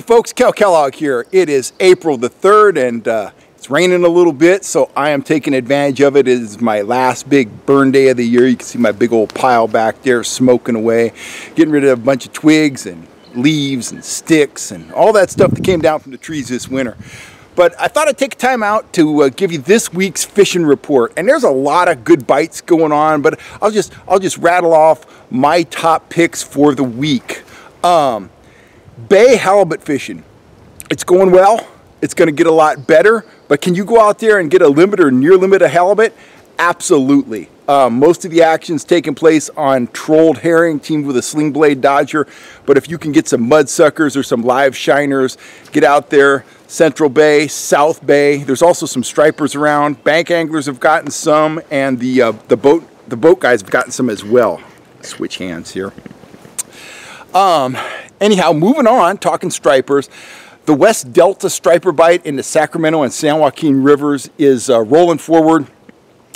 Howdy folks, Cal Kellogg here. It is April the 3rd and it's raining a little bit, so I am taking advantage of it. It is my last big burn day of the year. You can see my big old pile back there smoking away, getting rid of a bunch of twigs and leaves and sticks and all that stuff that came down from the trees this winter. But I thought I'd take time out to give you this week's fishing report. And there's a lot of good bites going on, but I'll just rattle off my top picks for the week. Bay halibut fishing. It's going well. It's going to get a lot better. But can you go out there and get a limit or near limit of halibut? Absolutely. Most of the action's taking place on trolled herring teamed with a sling blade dodger. But if you can get some mud suckers or some live shiners, get out there. Central Bay, South Bay. There's also some stripers around. Bank anglers have gotten some, and the boat guys have gotten some as well. Switch hands here. Anyhow, moving on, talking stripers. The West Delta striper bite in the Sacramento and San Joaquin rivers is rolling forward.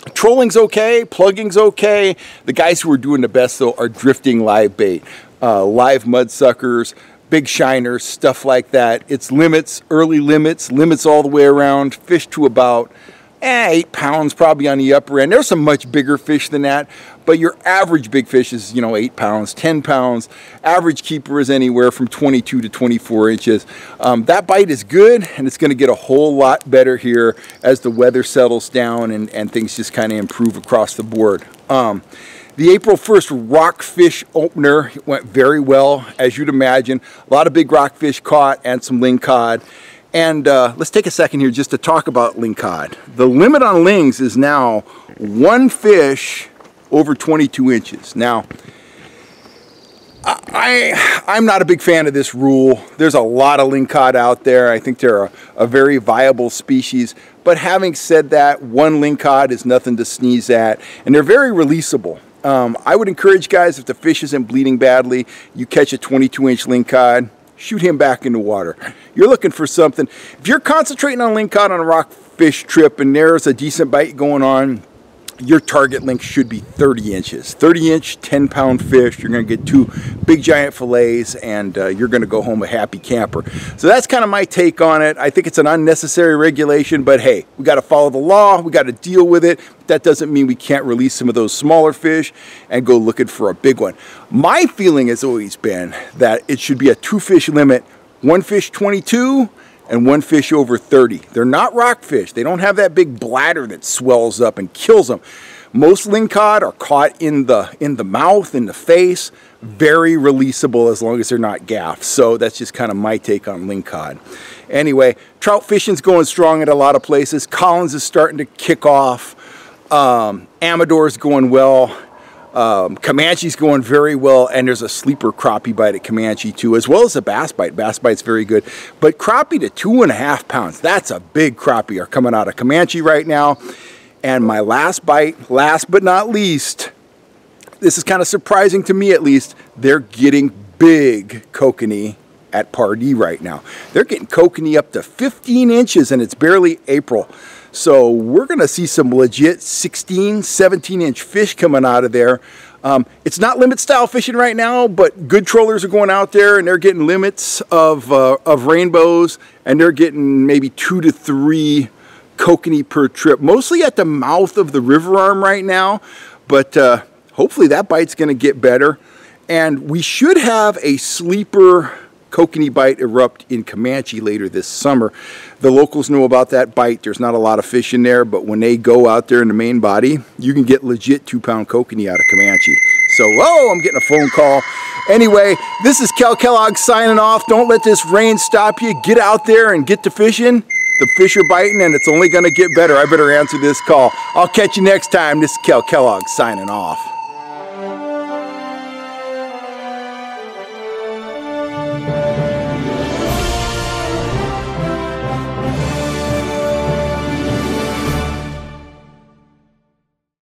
Trolling's okay, plugging's okay. The guys who are doing the best, though, are drifting live bait. Live mud suckers, big shiners, stuff like that. It's limits, early limits all the way around. Fish to about 8 pounds probably on the upper end. There's some much bigger fish than that, but your average big fish is, 8 pounds, 10 pounds. Average keeper is anywhere from 22 to 24 inches. That bite is good, and it's going to get a whole lot better here as the weather settles down and things just kind of improve across the board. The April 1st rockfish opener went very well, as you'd imagine. A lot of big rockfish caught and some lingcod. And let's take a second here just to talk about lingcod. The limit on lings is now 1 fish over 22 inches. Now, I'm not a big fan of this rule. There's a lot of lingcod out there. I think they're a very viable species. But having said that, 1 lingcod is nothing to sneeze at. And they're very releasable. I would encourage guys, if the fish isn't bleeding badly, you catch a 22-inch lingcod, shoot him back in the water. You're looking for something. If you're concentrating on lingcod on a rockfish trip and there's a decent bite going on, your target length should be 30 inches. 30-inch, 10-pound fish. You're going to get 2 big giant fillets, and you're going to go home a happy camper. So that's kind of my take on it. I think it's an unnecessary regulation, but hey, we got to follow the law. We got to deal with it. That doesn't mean we can't release some of those smaller fish and go looking for a big one. My feeling has always been that it should be a 2-fish limit, 1 fish 22 and 1 fish over 30. They're not rockfish. They don't have that big bladder that swells up and kills them. Most lingcod are caught in the mouth, in the face. Very releasable as long as they're not gaffed. So that's just kind of my take on lingcod. Anyway, trout fishing's going strong at a lot of places. Collins is starting to kick off. Amador's going well. Comanche's going very well, and there's a sleeper crappie bite at Comanche too, as well as a bass bite. Bass bite's very good, but crappie to 2.5 pounds, that's a big crappie, are coming out of Comanche right now. And my last bite, last but not least, this is kind of surprising to me at least, they're getting big kokanee at Pardee right now. They're getting kokanee up to 15 inches and it's barely April. So we're going to see some legit 16, 17-inch fish coming out of there. It's not limit style fishing right now, but good trollers are going out there and they're getting limits of rainbows, and they're getting maybe 2 to 3 kokanee per trip, mostly at the mouth of the river arm right now. But hopefully that bite's going to get better. And we should have a sleeper kokanee bite erupt in Comanche later this summer. The locals know about that bite. There's not a lot of fish in there, but when they go out there in the main body, you can get legit 2-pound kokanee out of Comanche. So, oh, I'm getting a phone call. Anyway, this is Cal Kellogg signing off. Don't let this rain stop you. Get out there and get to fishing. The fish are biting, and it's only going to get better. I better answer this call. I'll catch you next time. This is Cal Kellogg signing off.